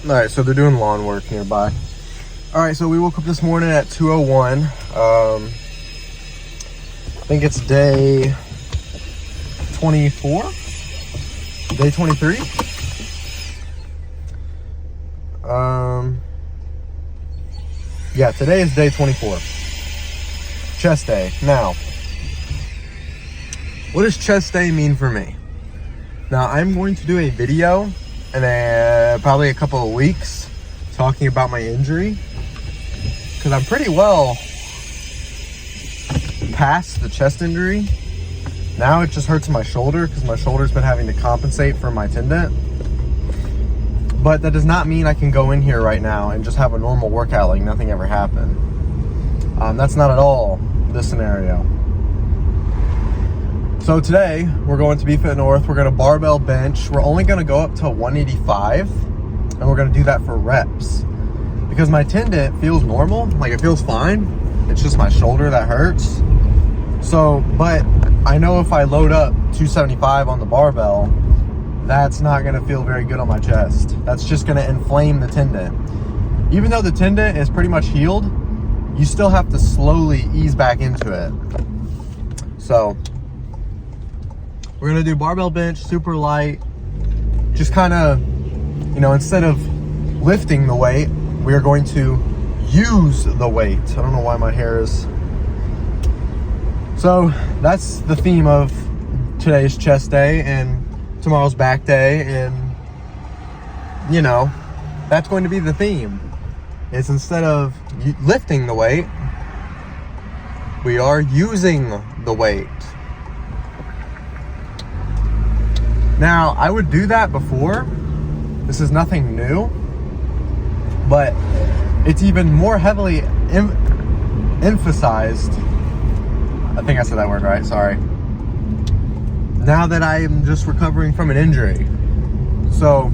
All right, so they're doing lawn work nearby. All right, so we woke up this morning at 2:01. I think it's day 24, day 23. Yeah, today is day 24. Chest day. Now, what does chest day mean for me? Now, I'm going to do a video in probably a couple of weeks talking about my injury, because I'm pretty well past the chest injury. Now it just hurts my shoulder because my shoulder's been having to compensate for my tendon. But that does not mean I can go in here right now and just have a normal workout like nothing ever happened. That's not at all the scenario. So today we're going to Be Fit North. We're going to barbell bench. We're only going to go up to 185, and we're going to do that for reps because my tendon feels normal, like it feels fine. It's just my shoulder that hurts. So, but I know if I load up 275 on the barbell, that's not going to feel very good on my chest. That's just going to inflame the tendon. Even though the tendon is pretty much healed, you still have to slowly ease back into it. So we're going to do barbell bench, super light, just kind of, instead of lifting the weight, we are going to use the weight. I don't know why my hair is. So that's the theme of today's chest day and tomorrow's back day. And, that's going to be the theme. It's instead of lifting the weight, we are using the weight. Now, I would do that before. This is nothing new, but it's even more heavily emphasized. I think I said that word right, sorry. Now that I am just recovering from an injury. So,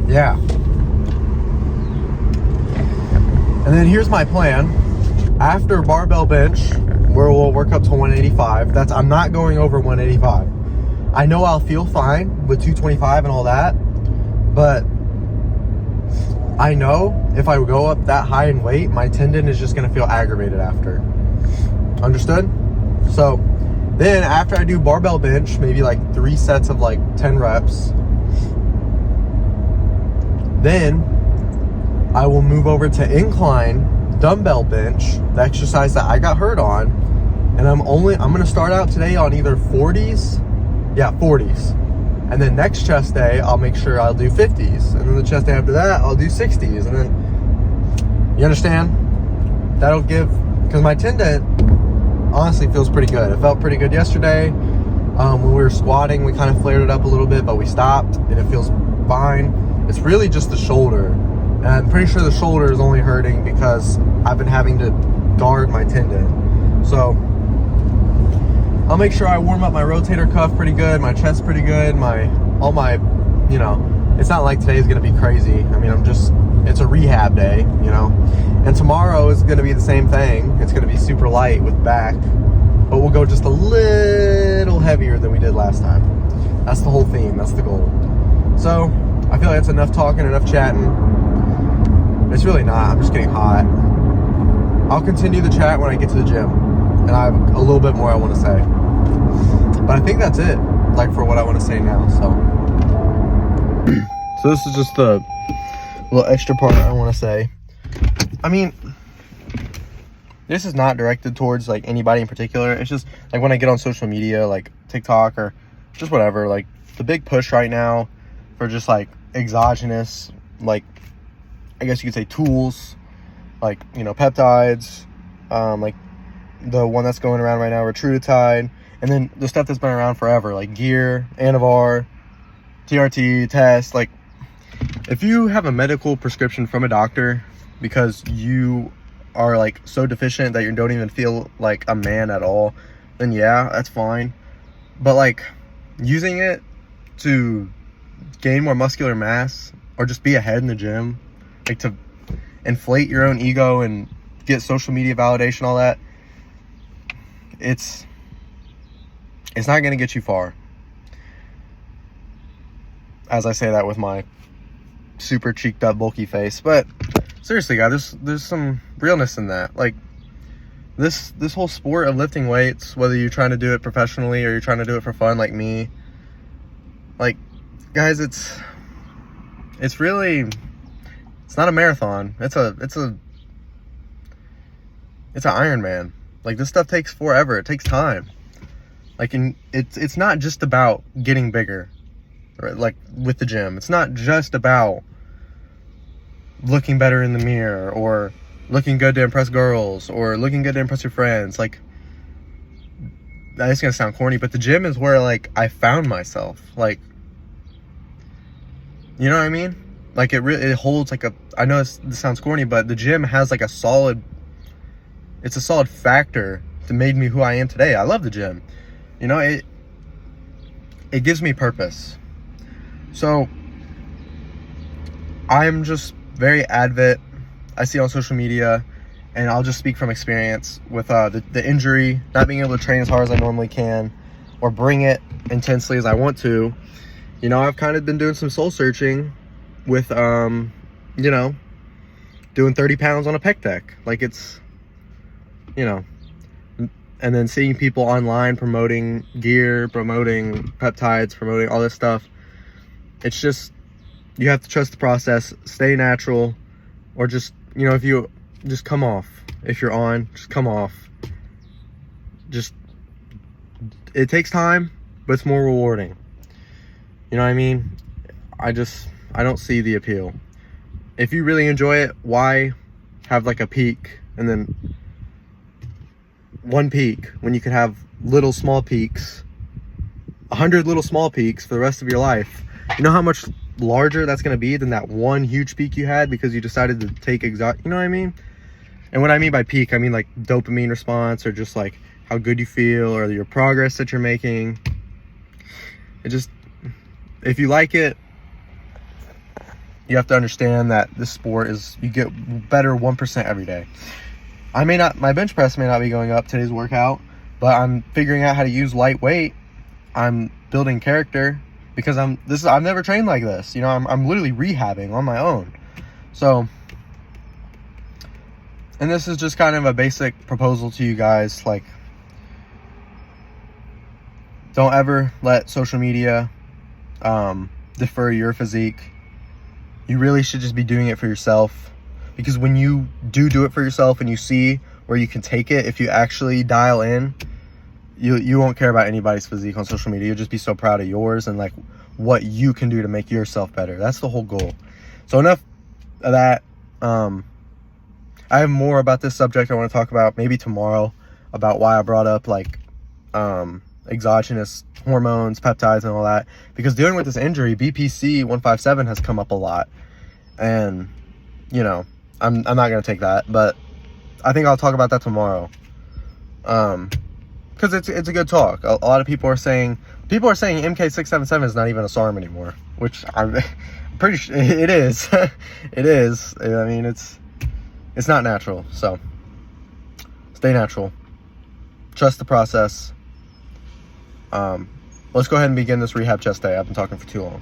yeah. And then here's my plan. After barbell bench, where we'll work up to 185. I'm not going over 185. I know I'll feel fine with 225 and all that, but I know if I go up that high in weight, my tendon is just going to feel aggravated after. Understood? So then after I do barbell bench, maybe like 3 sets of like 10 reps, then I will move over to incline dumbbell bench, the exercise that I got hurt on, and I'm going to start out today on either 40s. Yeah, 40s. And then next chest day, I'll make sure I'll do 50s. And then the chest day after that, I'll do 60s. And then, you understand? That'll give, because my tendon honestly feels pretty good. It felt pretty good yesterday. When we were squatting, we kind of flared it up a little bit, but we stopped and it feels fine. It's really just the shoulder. And I'm pretty sure the shoulder is only hurting because I've been having to guard my tendon. So I'll make sure I warm up my rotator cuff pretty good, my chest pretty good, all my, it's not like today's gonna be crazy. I mean, it's a rehab day, and tomorrow is gonna be the same thing. It's gonna be super light with back, but we'll go just a little heavier than we did last time. That's the whole theme, that's the goal. So I feel like that's enough talking, enough chatting. It's really not, I'm just getting hot. I'll continue the chat when I get to the gym, and I have a little bit more I want to say. But I think that's it, like for what I want to say now, so this is just the little extra part I want to say. I mean, this is not directed towards like anybody in particular. It's just like when I get on social media, like TikTok or just whatever, like the big push right now for just like exogenous, like I guess you could say tools, like, peptides, like the one that's going around right now, Retrutide, and then the stuff that's been around forever, like gear, Anavar, TRT, test. Like, if you have a medical prescription from a doctor because you are like so deficient that you don't even feel like a man at all, then yeah, that's fine. But like using it to gain more muscular mass or just be ahead in the gym, like to inflate your own ego and get social media validation, all that, it's not going to get you far. As I say that with my super cheeked up, bulky face. But seriously, guys, there's some realness in that. Like, this whole sport of lifting weights, whether you're trying to do it professionally or you're trying to do it for fun like me, like, guys, it's not a marathon. It's an Ironman. Like, this stuff takes forever. It takes time. Like, it's not just about getting bigger, right? Like with the gym. It's not just about looking better in the mirror or looking good to impress girls or looking good to impress your friends. Like, that's gonna sound corny, but the gym is where, like, I found myself. Like, you know what I mean? Like, it holds like I know this sounds corny, but the gym has like a solid factor that made me who I am today. I love the gym. You know, it gives me purpose. So I'm just very avid. I see on social media, and I'll just speak from experience with the injury, not being able to train as hard as I normally can or bring it intensely as I want to. You know, I've kind of been doing some soul searching with, you know, doing 30 pounds on a pec deck. Like, it's, you know, and then seeing people online promoting gear, promoting peptides, promoting all this stuff. It's just, you have to trust the process, stay natural, or just, you know, if you just come off. If you're on, just come off. Just, it takes time, but it's more rewarding. You know what I mean? I don't see the appeal. If you really enjoy it, why have like a peak and then one peak when you could have little small peaks, 100 little small peaks for the rest of your life? You know how much larger that's going to be than that one huge peak you had because you decided to take you know what I mean? And what I mean by peak, I mean like dopamine response, or just like how good you feel, or your progress that you're making. It just, if you like it, you have to understand that this sport is, you get better 1% every day. My bench press may not be going up today's workout, but I'm figuring out how to use light weight. I'm building character because I've never trained like this. You know, I'm literally rehabbing on my own. So, and this is just kind of a basic proposal to you guys. Like, don't ever let social media defer your physique. You really should just be doing it for yourself, because when you do it for yourself and you see where you can take it, if you actually dial in, you won't care about anybody's physique on social media. You'll just be so proud of yours and like what you can do to make yourself better. That's the whole goal. So enough of that. I have more about this subject I want to talk about maybe tomorrow, about why I brought up like exogenous hormones, peptides, and all that, because dealing with this injury, BPC 157 has come up a lot. And, you know, I'm not going to take that, but I think I'll talk about that tomorrow. Because it's a good talk. A lot of people are saying MK677 is not even a SARM anymore, which I'm pretty sure it is. It is. I mean, it's not natural. So stay natural. Trust the process. Let's go ahead and begin this rehab chest day. I've been talking for too long.